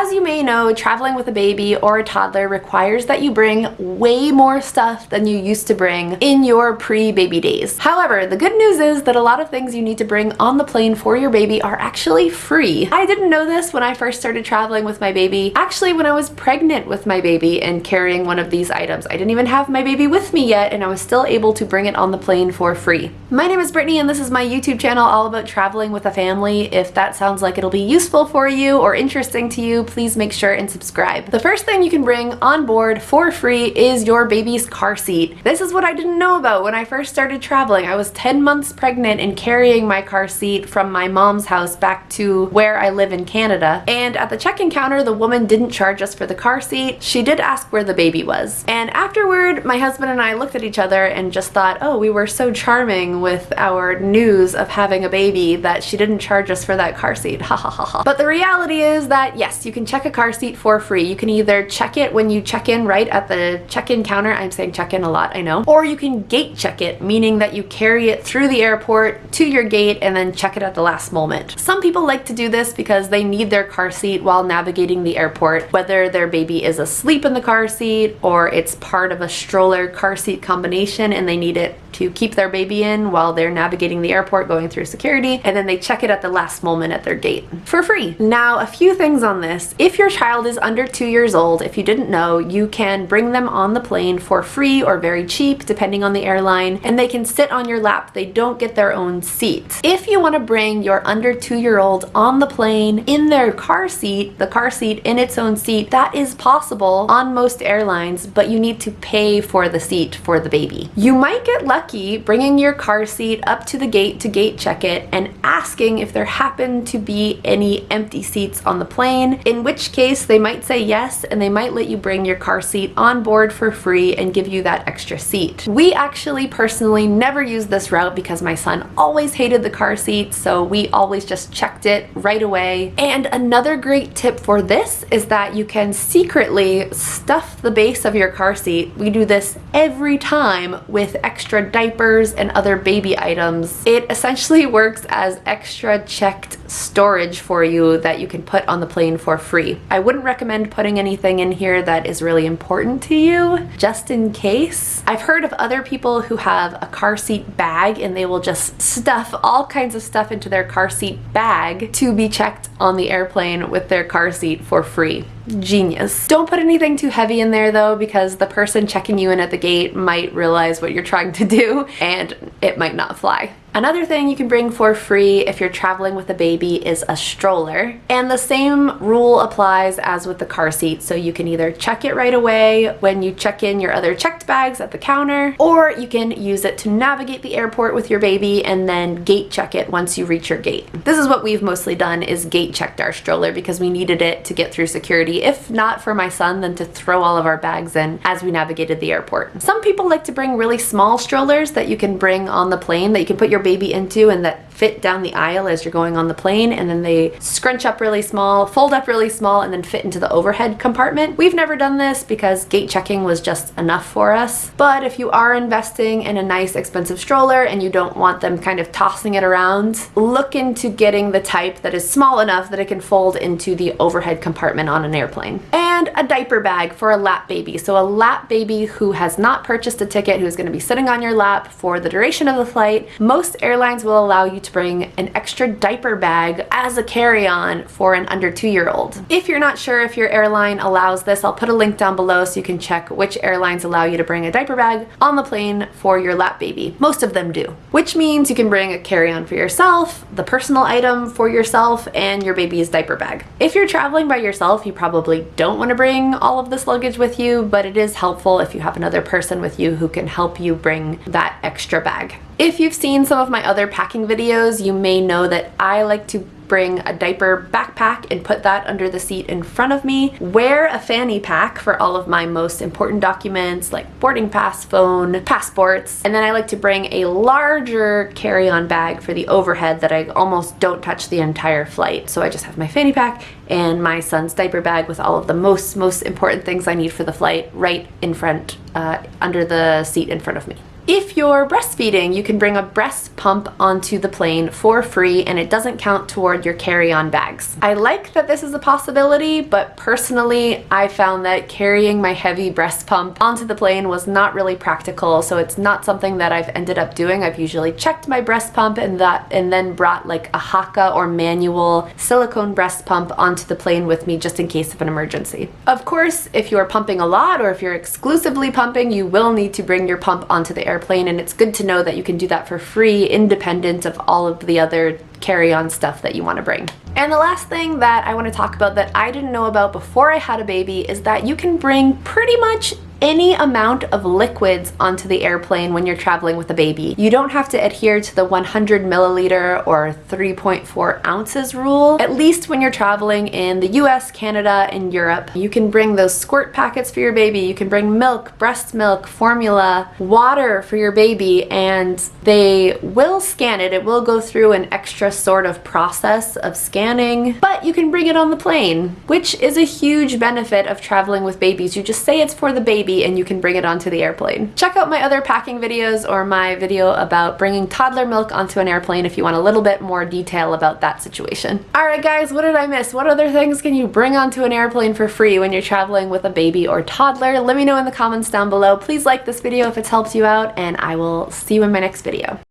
As you may know, traveling with a baby or a toddler requires that you bring way more stuff than you used to bring in your pre-baby days. However, the good news is that a lot of things you need to bring on the plane for your baby are actually free. I didn't know this when I first started traveling with my baby. Actually, when I was pregnant with my baby and carrying one of these items, I didn't even have my baby with me yet, and I was still able to bring it on the plane for free. My name is Brittany, and this is my YouTube channel all about traveling with a family. If that sounds like it'll be useful for you or interesting to you, please make sure and subscribe. The first thing you can bring on board for free is your baby's car seat. This is what I didn't know about when I first started traveling. I was 10 months pregnant and carrying my car seat from my mom's house back to where I live in Canada. And at the check-in counter, the woman didn't charge us for the car seat. She did ask where the baby was. And afterward, my husband and I looked at each other and just thought, oh, we were so charming with our news of having a baby that she didn't charge us for that car seat. Ha ha ha ha. But the reality is that yes, you can check a car seat for free. You can either check it when you check in right at the check-in counter. I'm saying check-in a lot, I know. Or you can gate check it, meaning that you carry it through the airport to your gate and then check it at the last moment. Some people like to do this because they need their car seat while navigating the airport, whether their baby is asleep in the car seat or it's part of a stroller car seat combination and they need it to keep their baby in while they're navigating the airport going through security, and then they check it at the last moment at their gate for free. Now, a few things on this. If your child is under 2 years old, if you didn't know, you can bring them on the plane for free or very cheap depending on the airline, and they can sit on your lap. They don't get their own seat. If you want to bring your under 2-year-old on the plane in their car seat, the car seat in its own seat, that is possible on most airlines, but you need to pay for the seat for the baby. You might get lucky bringing your car seat up to the gate to gate check it and asking if there happen to be any empty seats on the plane, in which case they might say yes and they might let you bring your car seat on board for free and give you that extra seat. We actually personally never used this route because my son always hated the car seat, so we always just checked it right away. And another great tip for this is that you can secretly stuff the base of your car seat. We do this every time with extra diapers and other baby items. It essentially works as extra checked storage for you that you can put on the plane for free. I wouldn't recommend putting anything in here that is really important to you, just in case. I've heard of other people who have a car seat bag and they will just stuff all kinds of stuff into their car seat bag to be checked on the airplane with their car seat for free. Genius. Don't put anything too heavy in there though, because the person checking you in at the gate might realize what you're trying to do and it might not fly. Another thing you can bring for free if you're traveling with a baby is a stroller. And the same rule applies as with the car seat. So you can either check it right away when you check in your other checked bags at the counter, or you can use it to navigate the airport with your baby and then gate check it once you reach your gate. This is what we've mostly done, is gate checked our stroller because we needed it to get through security. If not for my son, then to throw all of our bags in as we navigated the airport. Some people like to bring really small strollers that you can bring on the plane that you can put your baby into and that fit down the aisle as you're going on the plane, and then they scrunch up really small, fold up really small, and then fit into the overhead compartment. We've never done this because gate checking was just enough for us. But if you are investing in a nice expensive stroller and you don't want them kind of tossing it around, look into getting the type that is small enough that it can fold into the overhead compartment on an airplane. And a diaper bag for a lap baby. So a lap baby who has not purchased a ticket, who's going to be sitting on your lap for the duration of the flight. Most airlines will allow you to bring an extra diaper bag as a carry-on for an under 2-year-old. If you're not sure if your airline allows this, I'll put a link down below so you can check which airlines allow you to bring a diaper bag on the plane for your lap baby. Most of them do, which means you can bring a carry-on for yourself, the personal item for yourself, and your baby's diaper bag. If you're traveling by yourself, you probably don't want to bring all of this luggage with you, but it is helpful if you have another person with you who can help you bring that extra bag. If you've seen some of my other packing videos, you may know that I like to bring a diaper backpack and put that under the seat in front of me. Wear a fanny pack for all of my most important documents like boarding pass, phone, passports. And then I like to bring a larger carry-on bag for the overhead that I almost don't touch the entire flight. So I just have my fanny pack and my son's diaper bag with all of the most important things I need for the flight right in front, under the seat in front of me. If you're breastfeeding, you can bring a breast pump onto the plane for free and it doesn't count toward your carry-on bags. I like that this is a possibility, but personally, I found that carrying my heavy breast pump onto the plane was not really practical, so it's not something that I've ended up doing. I've usually checked my breast pump and then brought like a Haka or manual silicone breast pump onto the plane with me just in case of an emergency. Of course, if you're pumping a lot or if you're exclusively pumping, you will need to bring your pump onto the airplane, and it's good to know that you can do that for free, independent of all of the other carry-on stuff that you want to bring. And the last thing that I want to talk about that I didn't know about before I had a baby is that you can bring pretty much any amount of liquids onto the airplane when you're traveling with a baby. You don't have to adhere to the 100 milliliter or 3.4 ounces rule, at least when you're traveling in the US, Canada, and Europe. You can bring those squirt packets for your baby, you can bring milk, breast milk, formula, water for your baby, and they will scan it. It will go through an extra sort of process of scanning, but you can bring it on the plane, which is a huge benefit of traveling with babies. You just say it's for the baby and you can bring it onto the airplane. Check out my other packing videos or my video about bringing toddler milk onto an airplane if you want a little bit more detail about that situation. Alright guys, what did I miss? What other things can you bring onto an airplane for free when you're traveling with a baby or toddler? Let me know in the comments down below. Please like this video if it's helped you out, and I will see you in my next video.